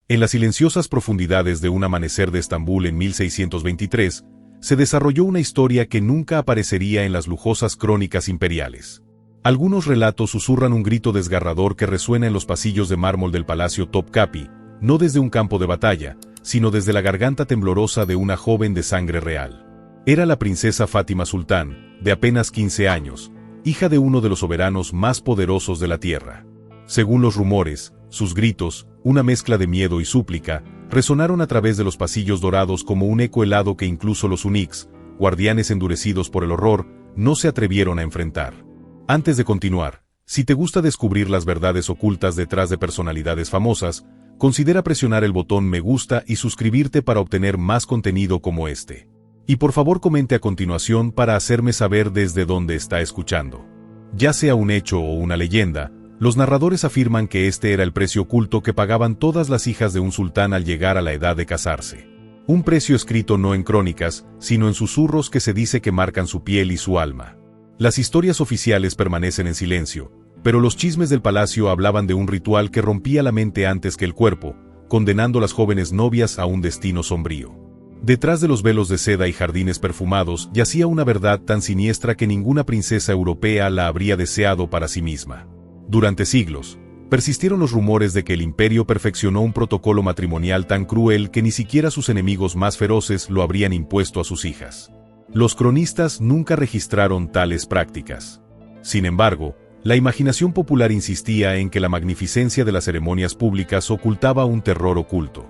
En las silenciosas profundidades de un amanecer de Estambul en 1623, se desarrolló una historia que nunca aparecería en las lujosas crónicas imperiales. Algunos relatos susurran un grito desgarrador que resuena en los pasillos de mármol del Palacio Topkapi, no desde un campo de batalla, sino desde la garganta temblorosa de una joven de sangre real. Era la princesa Fátima Sultán, de apenas 15 años, hija de uno de los soberanos más poderosos de la tierra. Según los rumores, sus gritos, una mezcla de miedo y súplica, resonaron a través de los pasillos dorados como un eco helado que incluso los eunucos, guardianes endurecidos por el horror, no se atrevieron a enfrentar. Antes de continuar, si te gusta descubrir las verdades ocultas detrás de personalidades famosas, considera presionar el botón me gusta y suscribirte para obtener más contenido como este. Y por favor comente a continuación para hacerme saber desde dónde está escuchando. Ya sea un hecho o una leyenda, los narradores afirman que este era el precio oculto que pagaban todas las hijas de un sultán al llegar a la edad de casarse. Un precio escrito no en crónicas, sino en susurros que se dice que marcan su piel y su alma. Las historias oficiales permanecen en silencio, pero los chismes del palacio hablaban de un ritual que rompía la mente antes que el cuerpo, condenando a las jóvenes novias a un destino sombrío. Detrás de los velos de seda y jardines perfumados yacía una verdad tan siniestra que ninguna princesa europea la habría deseado para sí misma. Durante siglos, persistieron los rumores de que el imperio perfeccionó un protocolo matrimonial tan cruel que ni siquiera sus enemigos más feroces lo habrían impuesto a sus hijas. Los cronistas nunca registraron tales prácticas. Sin embargo, la imaginación popular insistía en que la magnificencia de las ceremonias públicas ocultaba un terror oculto.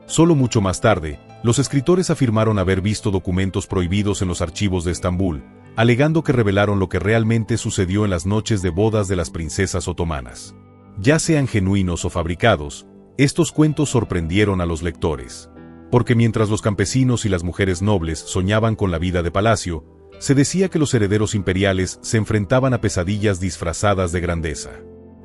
Solo mucho más tarde, los escritores afirmaron haber visto documentos prohibidos en los archivos de Estambul, alegando que revelaron lo que realmente sucedió en las noches de bodas de las princesas otomanas. Ya sean genuinos o fabricados, estos cuentos sorprendieron a los lectores. Porque mientras los campesinos y las mujeres nobles soñaban con la vida de palacio, se decía que los herederos imperiales se enfrentaban a pesadillas disfrazadas de grandeza.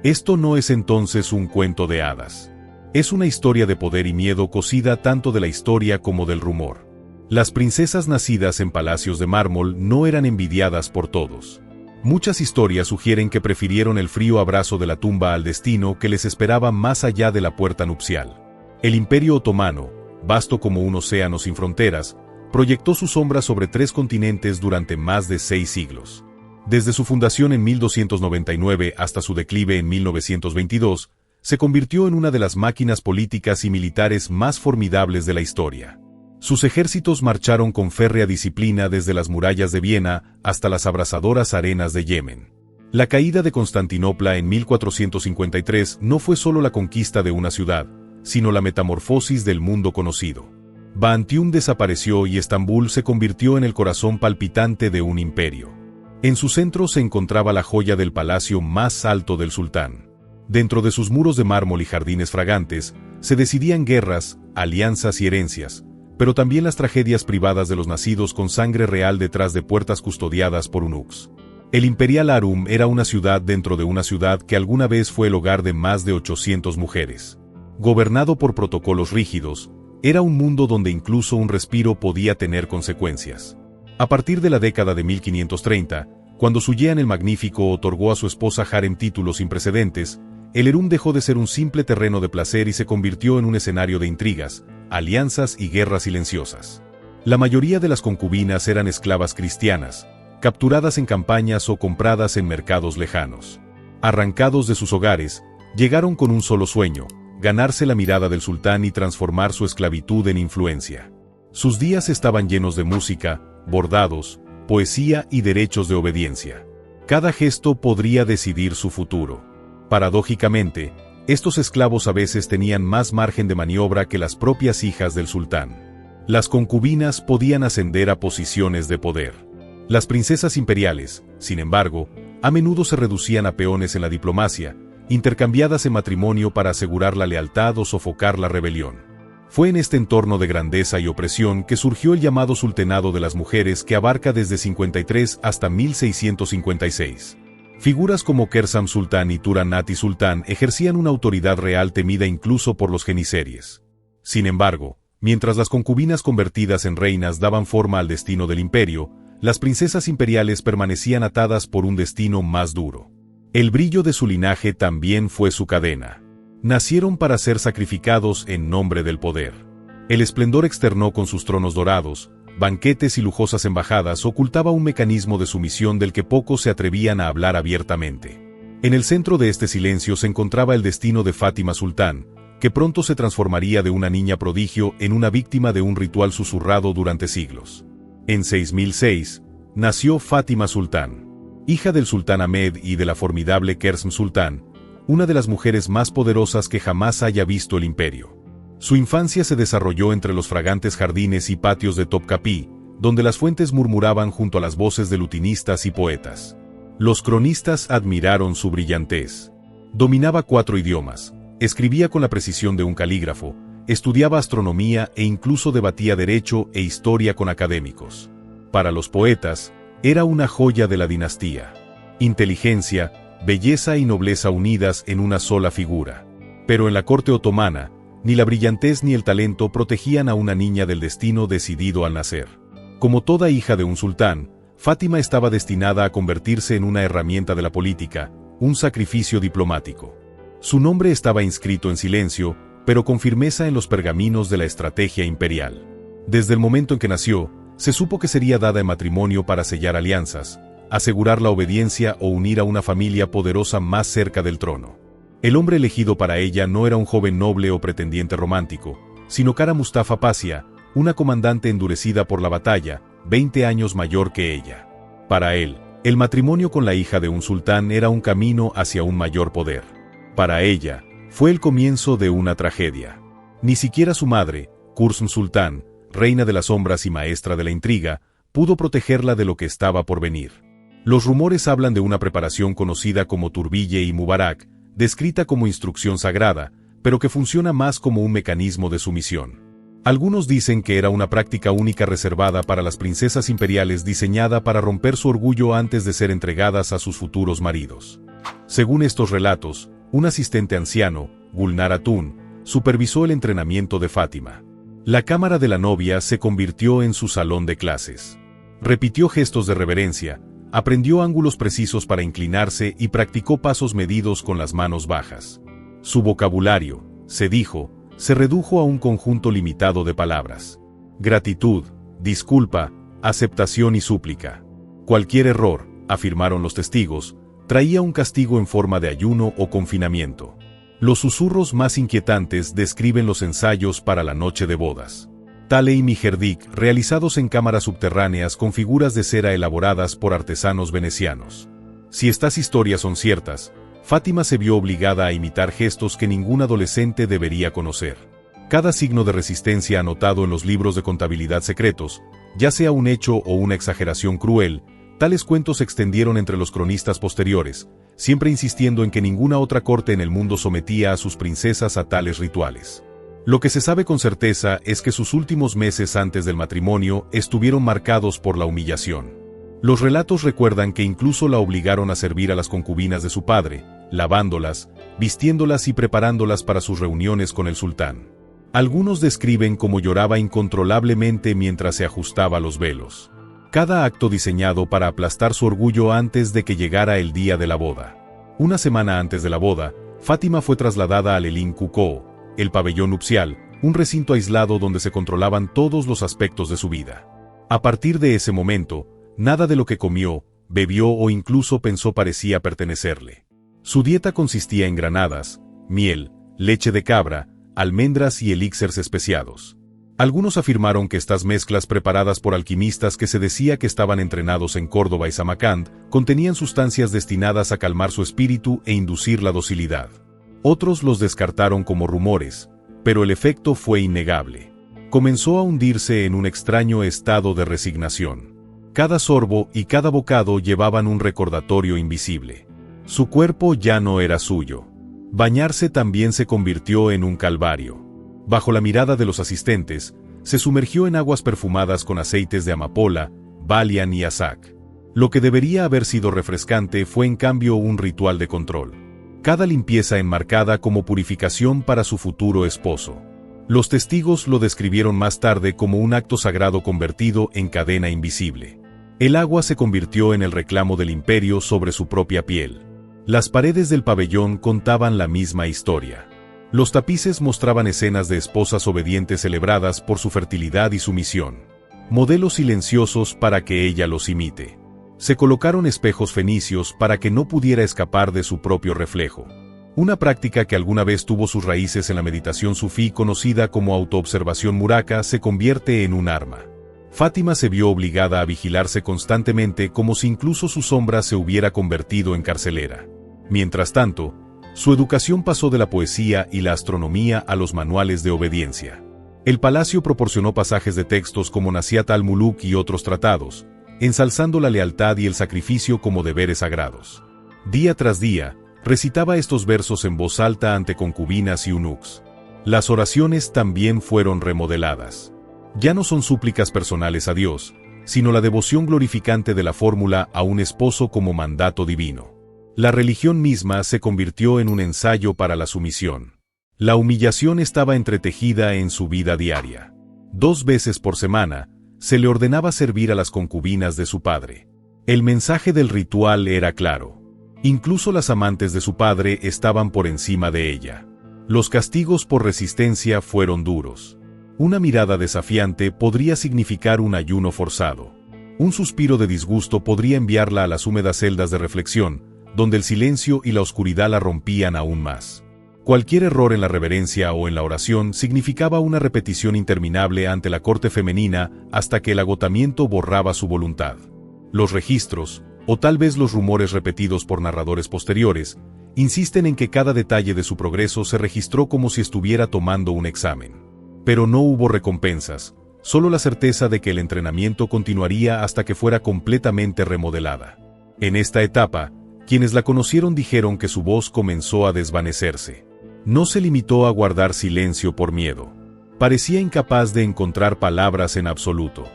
Esto no es entonces un cuento de hadas. Es una historia de poder y miedo cosida tanto de la historia como del rumor. Las princesas nacidas en palacios de mármol no eran envidiadas por todos. Muchas historias sugieren que prefirieron el frío abrazo de la tumba al destino que les esperaba más allá de la puerta nupcial. El Imperio Otomano, vasto como un océano sin fronteras, proyectó su sombra sobre 3 continentes durante más de 6 siglos. Desde su fundación en 1299 hasta su declive en 1922, se convirtió en una de las máquinas políticas y militares más formidables de la historia. Sus ejércitos marcharon con férrea disciplina desde las murallas de Viena hasta las abrasadoras arenas de Yemen. La caída de Constantinopla en 1453 no fue solo la conquista de una ciudad, sino la metamorfosis del mundo conocido. Bantium desapareció y Estambul se convirtió en el corazón palpitante de un imperio. En su centro se encontraba la joya del palacio más alto del sultán. Dentro de sus muros de mármol y jardines fragantes, se decidían guerras, alianzas y herencias, pero también las tragedias privadas de los nacidos con sangre real detrás de puertas custodiadas por eunucos. El Imperial Harem era una ciudad dentro de una ciudad que alguna vez fue el hogar de más de 800 mujeres. Gobernado por protocolos rígidos, era un mundo donde incluso un respiro podía tener consecuencias. A partir de la década de 1530, cuando Suyán el Magnífico otorgó a su esposa Harem títulos sin precedentes, el Harem dejó de ser un simple terreno de placer y se convirtió en un escenario de intrigas, alianzas y guerras silenciosas. La mayoría de las concubinas eran esclavas cristianas, capturadas en campañas o compradas en mercados lejanos. Arrancados de sus hogares, llegaron con un solo sueño: ganarse la mirada del sultán y transformar su esclavitud en influencia. Sus días estaban llenos de música, bordados, poesía y derechos de obediencia. Cada gesto podría decidir su futuro. Paradójicamente, estos esclavos a veces tenían más margen de maniobra que las propias hijas del sultán. Las concubinas podían ascender a posiciones de poder. Las princesas imperiales, sin embargo, a menudo se reducían a peones en la diplomacia, intercambiadas en matrimonio para asegurar la lealtad o sofocar la rebelión. Fue en este entorno de grandeza y opresión que surgió el llamado Sultanado de las Mujeres, que abarca desde 53 hasta 1656. Figuras como Kersam Sultán y Turan-Ati Sultán ejercían una autoridad real temida incluso por los jeniseries. Sin embargo, mientras las concubinas convertidas en reinas daban forma al destino del imperio, las princesas imperiales permanecían atadas por un destino más duro. El brillo de su linaje también fue su cadena. Nacieron para ser sacrificados en nombre del poder. El esplendor externo con sus tronos dorados, banquetes y lujosas embajadas ocultaba un mecanismo de sumisión del que pocos se atrevían a hablar abiertamente. En el centro de este silencio se encontraba el destino de Fátima Sultán, que pronto se transformaría de una niña prodigio en una víctima de un ritual susurrado durante siglos. En 6006, nació Fátima Sultán, hija del sultán Ahmed y de la formidable Kersm Sultán, una de las mujeres más poderosas que jamás haya visto el imperio. Su infancia se desarrolló entre los fragantes jardines y patios de Topkapı, donde las fuentes murmuraban junto a las voces de lutinistas y poetas. Los cronistas admiraron su brillantez. Dominaba 4 idiomas, escribía con la precisión de un calígrafo, estudiaba astronomía e incluso debatía derecho e historia con académicos. Para los poetas, era una joya de la dinastía. Inteligencia, belleza y nobleza unidas en una sola figura. Pero en la corte otomana, ni la brillantez ni el talento protegían a una niña del destino decidido al nacer. Como toda hija de un sultán, Fátima estaba destinada a convertirse en una herramienta de la política, un sacrificio diplomático. Su nombre estaba inscrito en silencio, pero con firmeza en los pergaminos de la estrategia imperial. Desde el momento en que nació, se supo que sería dada en matrimonio para sellar alianzas, asegurar la obediencia o unir a una familia poderosa más cerca del trono. El hombre elegido para ella no era un joven noble o pretendiente romántico, sino Kara Mustafa Pasha, una comandante endurecida por la batalla, 20 años mayor que ella. Para él, el matrimonio con la hija de un sultán era un camino hacia un mayor poder. Para ella, fue el comienzo de una tragedia. Ni siquiera su madre, Kursm Sultán, reina de las sombras y maestra de la intriga, pudo protegerla de lo que estaba por venir. Los rumores hablan de una preparación conocida como Turbille y Mubarak, descrita como instrucción sagrada, pero que funciona más como un mecanismo de sumisión. Algunos dicen que era una práctica única reservada para las princesas imperiales diseñada para romper su orgullo antes de ser entregadas a sus futuros maridos. Según estos relatos, un asistente anciano, Gulnar Hatun, supervisó el entrenamiento de Fátima. La cámara de la novia se convirtió en su salón de clases. Repitió gestos de reverencia, aprendió ángulos precisos para inclinarse y practicó pasos medidos con las manos bajas. Su vocabulario, se dijo, se redujo a un conjunto limitado de palabras. Gratitud, disculpa, aceptación y súplica. Cualquier error, afirmaron los testigos, traía un castigo en forma de ayuno o confinamiento. Los susurros más inquietantes describen los ensayos para la noche de bodas. Tale y Mijerdik, realizados en cámaras subterráneas con figuras de cera elaboradas por artesanos venecianos. Si estas historias son ciertas, Fátima se vio obligada a imitar gestos que ningún adolescente debería conocer. Cada signo de resistencia anotado en los libros de contabilidad secretos, ya sea un hecho o una exageración cruel, tales cuentos se extendieron entre los cronistas posteriores, siempre insistiendo en que ninguna otra corte en el mundo sometía a sus princesas a tales rituales. Lo que se sabe con certeza es que sus últimos meses antes del matrimonio estuvieron marcados por la humillación. Los relatos recuerdan que incluso la obligaron a servir a las concubinas de su padre, lavándolas, vistiéndolas y preparándolas para sus reuniones con el sultán. Algunos describen cómo lloraba incontrolablemente mientras se ajustaba los velos. Cada acto diseñado para aplastar su orgullo antes de que llegara el día de la boda. Una semana antes de la boda, Fátima fue trasladada al Elin Kuko, el pabellón nupcial, un recinto aislado donde se controlaban todos los aspectos de su vida. A partir de ese momento, nada de lo que comió, bebió o incluso pensó parecía pertenecerle. Su dieta consistía en granadas, miel, leche de cabra, almendras y elixires especiados. Algunos afirmaron que estas mezclas preparadas por alquimistas que se decía que estaban entrenados en Córdoba y Samarcand, contenían sustancias destinadas a calmar su espíritu e inducir la docilidad. Otros los descartaron como rumores, pero el efecto fue innegable. Comenzó a hundirse en un extraño estado de resignación. Cada sorbo y cada bocado llevaban un recordatorio invisible. Su cuerpo ya no era suyo. Bañarse también se convirtió en un calvario. Bajo la mirada de los asistentes, se sumergió en aguas perfumadas con aceites de amapola, balian y azac. Lo que debería haber sido refrescante fue en cambio un ritual de control. Cada limpieza enmarcada como purificación para su futuro esposo. Los testigos lo describieron más tarde como un acto sagrado convertido en cadena invisible. El agua se convirtió en el reclamo del imperio sobre su propia piel. Las paredes del pabellón contaban la misma historia. Los tapices mostraban escenas de esposas obedientes celebradas por su fertilidad y sumisión. Modelos silenciosos para que ella los imite. Se colocaron espejos fenicios para que no pudiera escapar de su propio reflejo. Una práctica que alguna vez tuvo sus raíces en la meditación sufí conocida como autoobservación muraka se convierte en un arma. Fátima se vio obligada a vigilarse constantemente como si incluso su sombra se hubiera convertido en carcelera. Mientras tanto, su educación pasó de la poesía y la astronomía a los manuales de obediencia. El palacio proporcionó pasajes de textos como Nasihat al-Muluk y otros tratados, ensalzando la lealtad y el sacrificio como deberes sagrados. Día tras día, recitaba estos versos en voz alta ante concubinas y eunucos. Las oraciones también fueron remodeladas. Ya no son súplicas personales a Dios, sino la devoción glorificante de la fórmula a un esposo como mandato divino. La religión misma se convirtió en un ensayo para la sumisión. La humillación estaba entretejida en su vida diaria. 2 veces por semana, se le ordenaba servir a las concubinas de su padre. El mensaje del ritual era claro. Incluso las amantes de su padre estaban por encima de ella. Los castigos por resistencia fueron duros. Una mirada desafiante podría significar un ayuno forzado. Un suspiro de disgusto podría enviarla a las húmedas celdas de reflexión, donde el silencio y la oscuridad la rompían aún más. Cualquier error en la reverencia o en la oración significaba una repetición interminable ante la corte femenina hasta que el agotamiento borraba su voluntad. Los registros, o tal vez los rumores repetidos por narradores posteriores, insisten en que cada detalle de su progreso se registró como si estuviera tomando un examen. Pero no hubo recompensas, solo la certeza de que el entrenamiento continuaría hasta que fuera completamente remodelada. En esta etapa, quienes la conocieron dijeron que su voz comenzó a desvanecerse. No se limitó a guardar silencio por miedo. Parecía incapaz de encontrar palabras en absoluto.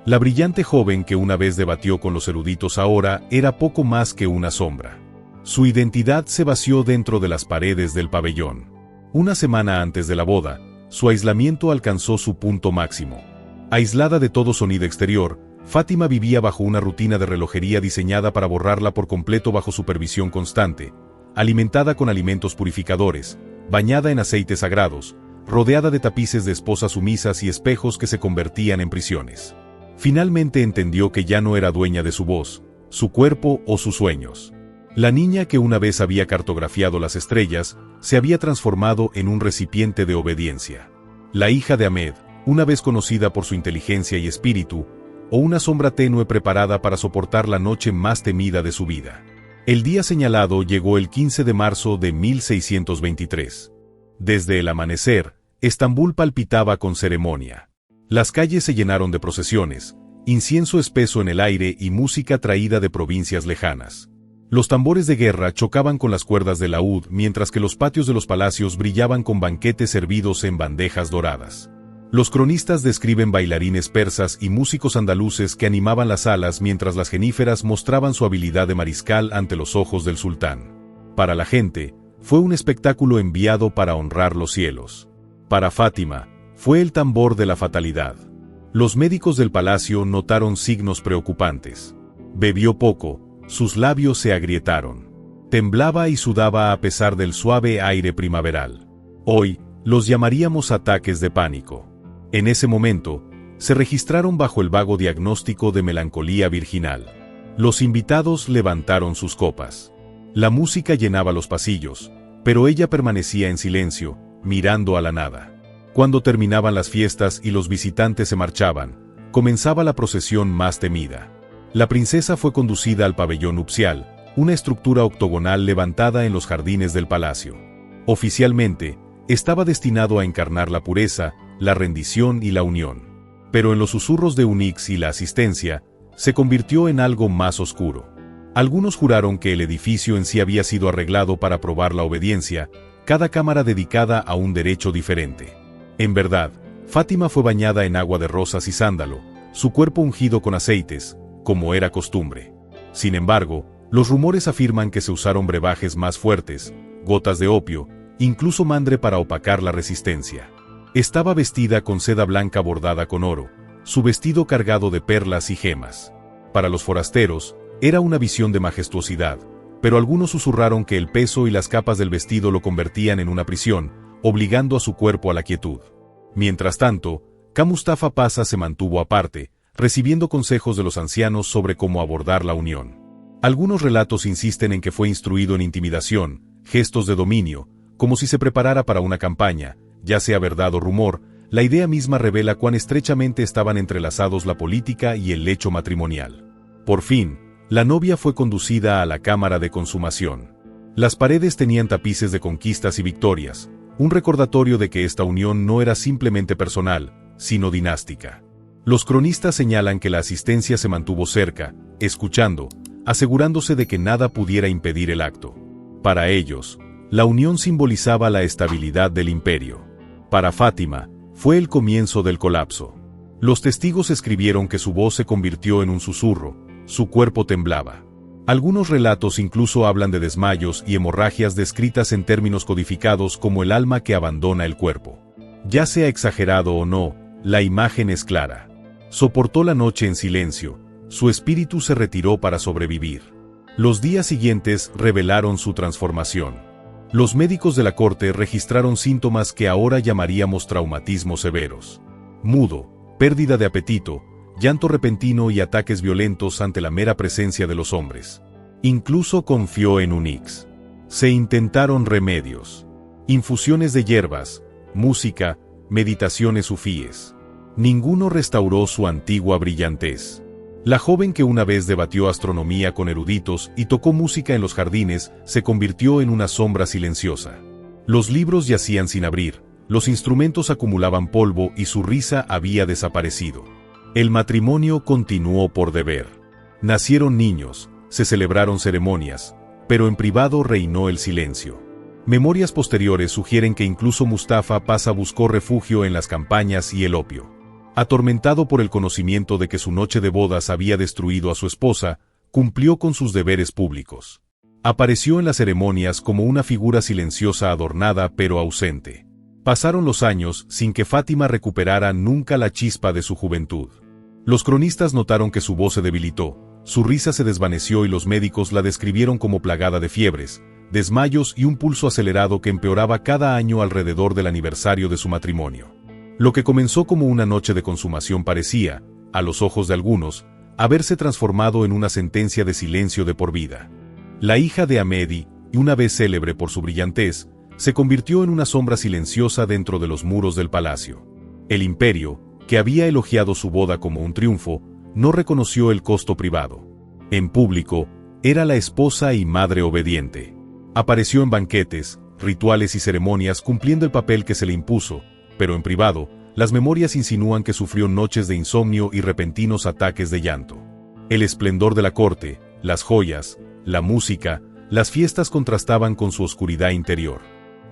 La brillante joven que una vez debatió con los eruditos ahora era poco más que una sombra. Su identidad se vació dentro de las paredes del pabellón. Una semana antes de la boda, su aislamiento alcanzó su punto máximo. Aislada de todo sonido exterior, Fátima vivía bajo una rutina de relojería diseñada para borrarla por completo bajo supervisión constante, alimentada con alimentos purificadores, bañada en aceites sagrados, rodeada de tapices de esposas sumisas y espejos que se convertían en prisiones. Finalmente entendió que ya no era dueña de su voz, su cuerpo o sus sueños. La niña que una vez había cartografiado las estrellas, se había transformado en un recipiente de obediencia. La hija de Ahmed, una vez conocida por su inteligencia y espíritu, o una sombra tenue preparada para soportar la noche más temida de su vida. El día señalado llegó el 15 de marzo de 1623. Desde el amanecer, Estambul palpitaba con ceremonia. Las calles se llenaron de procesiones, incienso espeso en el aire y música traída de provincias lejanas. Los tambores de guerra chocaban con las cuerdas del laúd mientras que los patios de los palacios brillaban con banquetes servidos en bandejas doradas. Los cronistas describen bailarines persas y músicos andaluces que animaban las salas mientras las geníferas mostraban su habilidad de mariscal ante los ojos del sultán. Para la gente, fue un espectáculo enviado para honrar los cielos. Para Fátima, fue el tambor de la fatalidad. Los médicos del palacio notaron signos preocupantes. Bebió poco, sus labios se agrietaron. Temblaba y sudaba a pesar del suave aire primaveral. Hoy, los llamaríamos ataques de pánico. En ese momento, se registraron bajo el vago diagnóstico de melancolía virginal. Los invitados levantaron sus copas. La música llenaba los pasillos, pero ella permanecía en silencio, mirando a la nada. Cuando terminaban las fiestas y los visitantes se marchaban, comenzaba la procesión más temida. La princesa fue conducida al pabellón nupcial, una estructura octogonal levantada en los jardines del palacio. Oficialmente, estaba destinado a encarnar la pureza, la rendición y la unión. Pero en los susurros de Unix y la asistencia, se convirtió en algo más oscuro. Algunos juraron que el edificio en sí había sido arreglado para probar la obediencia, cada cámara dedicada a un derecho diferente. En verdad, Fátima fue bañada en agua de rosas y sándalo, su cuerpo ungido con aceites, como era costumbre. Sin embargo, los rumores afirman que se usaron brebajes más fuertes, gotas de opio, incluso mandre para opacar la resistencia. Estaba vestida con seda blanca bordada con oro, su vestido cargado de perlas y gemas. Para los forasteros, era una visión de majestuosidad, pero algunos susurraron que el peso y las capas del vestido lo convertían en una prisión, obligando a su cuerpo a la quietud. Mientras tanto, Ka Mustafa Pasha se mantuvo aparte, recibiendo consejos de los ancianos sobre cómo abordar la unión. Algunos relatos insisten en que fue instruido en intimidación, gestos de dominio, como si se preparara para una campaña, ya sea verdad o rumor. La idea misma revela cuán estrechamente estaban entrelazados la política y el lecho matrimonial. Por fin, la novia fue conducida a la cámara de consumación. Las paredes tenían tapices de conquistas y victorias, un recordatorio de que esta unión no era simplemente personal, sino dinástica. Los cronistas señalan que la asistencia se mantuvo cerca, escuchando, asegurándose de que nada pudiera impedir el acto. Para ellos, la unión simbolizaba la estabilidad del imperio. Para Fátima, fue el comienzo del colapso. Los testigos escribieron que su voz se convirtió en un susurro, su cuerpo temblaba. Algunos relatos incluso hablan de desmayos y hemorragias descritas en términos codificados como el alma que abandona el cuerpo. Ya sea exagerado o no, la imagen es clara. Soportó la noche en silencio, su espíritu se retiró para sobrevivir. Los días siguientes revelaron su transformación. Los médicos de la corte registraron síntomas que ahora llamaríamos traumatismos severos. Mudo, pérdida de apetito, llanto repentino y ataques violentos ante la mera presencia de los hombres. Incluso confió en Unix. Se intentaron remedios, infusiones de hierbas, música, meditaciones sufíes. Ninguno restauró su antigua brillantez. La joven que una vez debatió astronomía con eruditos y tocó música en los jardines se convirtió en una sombra silenciosa. Los libros yacían sin abrir, los instrumentos acumulaban polvo y su risa había desaparecido. El matrimonio continuó por deber. Nacieron niños, se celebraron ceremonias, pero en privado reinó el silencio. Memorias posteriores sugieren que incluso Mustafa Pasha buscó refugio en las campañas y el opio. Atormentado por el conocimiento de que su noche de bodas había destruido a su esposa, cumplió con sus deberes públicos. Apareció en las ceremonias como una figura silenciosa adornada pero ausente. Pasaron los años sin que Fátima recuperara nunca la chispa de su juventud. Los cronistas notaron que su voz se debilitó, su risa se desvaneció y los médicos la describieron como plagada de fiebres, desmayos y un pulso acelerado que empeoraba cada año alrededor del aniversario de su matrimonio. Lo que comenzó como una noche de consumación parecía, a los ojos de algunos, haberse transformado en una sentencia de silencio de por vida. La hija de Ahmedi, una vez célebre por su brillantez, se convirtió en una sombra silenciosa dentro de los muros del palacio. El imperio, que había elogiado su boda como un triunfo, no reconoció el costo privado. En público, era la esposa y madre obediente. Apareció en banquetes, rituales y ceremonias cumpliendo el papel que se le impuso, pero en privado, las memorias insinúan que sufrió noches de insomnio y repentinos ataques de llanto. El esplendor de la corte, las joyas, la música, las fiestas contrastaban con su oscuridad interior.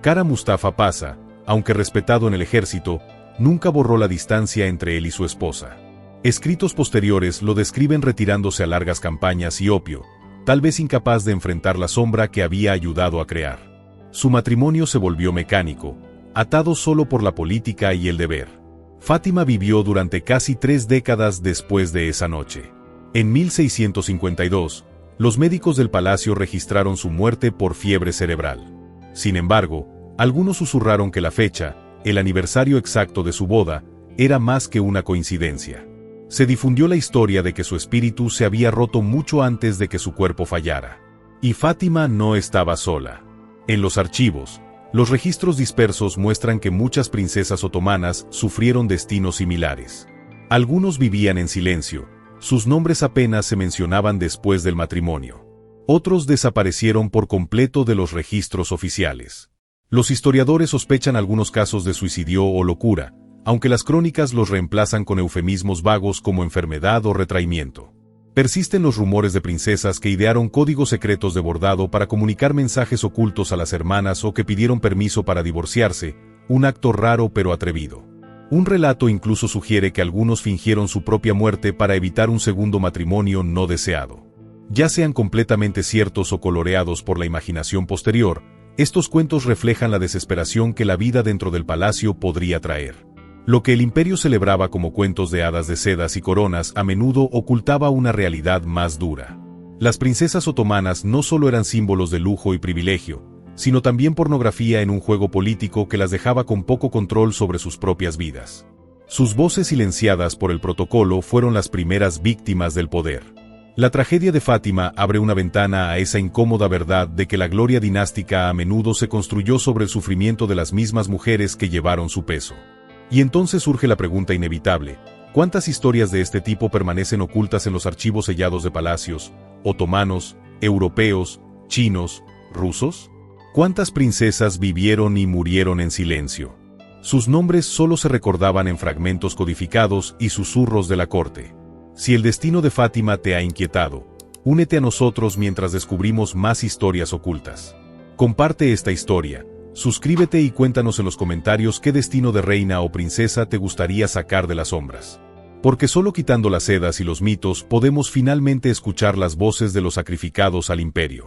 Ka Mustafa Pasha, aunque respetado en el ejército, nunca borró la distancia entre él y su esposa. Escritos posteriores lo describen retirándose a largas campañas y opio, tal vez incapaz de enfrentar la sombra que había ayudado a crear. Su matrimonio se volvió mecánico, atado solo por la política y el deber. Fátima vivió durante casi 3 décadas después de esa noche. En 1652, los médicos del palacio registraron su muerte por fiebre cerebral. Sin embargo, algunos susurraron que la fecha, el aniversario exacto de su boda, era más que una coincidencia. Se difundió la historia de que su espíritu se había roto mucho antes de que su cuerpo fallara. Y Fátima no estaba sola. En los archivos, los registros dispersos muestran que muchas princesas otomanas sufrieron destinos similares. Algunos vivían en silencio, sus nombres apenas se mencionaban después del matrimonio. Otros desaparecieron por completo de los registros oficiales. Los historiadores sospechan algunos casos de suicidio o locura, aunque las crónicas los reemplazan con eufemismos vagos como enfermedad o retraimiento. Persisten los rumores de princesas que idearon códigos secretos de bordado para comunicar mensajes ocultos a las hermanas o que pidieron permiso para divorciarse, un acto raro pero atrevido. Un relato incluso sugiere que algunos fingieron su propia muerte para evitar un segundo matrimonio no deseado. Ya sean completamente ciertos o coloreados por la imaginación posterior, estos cuentos reflejan la desesperación que la vida dentro del palacio podría traer. Lo que el imperio celebraba como cuentos de hadas de sedas y coronas a menudo ocultaba una realidad más dura. Las princesas otomanas no solo eran símbolos de lujo y privilegio, sino también pornografía en un juego político que las dejaba con poco control sobre sus propias vidas. Sus voces silenciadas por el protocolo fueron las primeras víctimas del poder. La tragedia de Fátima abre una ventana a esa incómoda verdad de que la gloria dinástica a menudo se construyó sobre el sufrimiento de las mismas mujeres que llevaron su peso. Y entonces surge la pregunta inevitable: ¿cuántas historias de este tipo permanecen ocultas en los archivos sellados de palacios, otomanos, europeos, chinos, rusos? ¿Cuántas princesas vivieron y murieron en silencio? Sus nombres solo se recordaban en fragmentos codificados y susurros de la corte. Si el destino de Fátima te ha inquietado, únete a nosotros mientras descubrimos más historias ocultas. Comparte esta historia, suscríbete y cuéntanos en los comentarios qué destino de reina o princesa te gustaría sacar de las sombras. Porque solo quitando las sedas y los mitos podemos finalmente escuchar las voces de los sacrificados al imperio.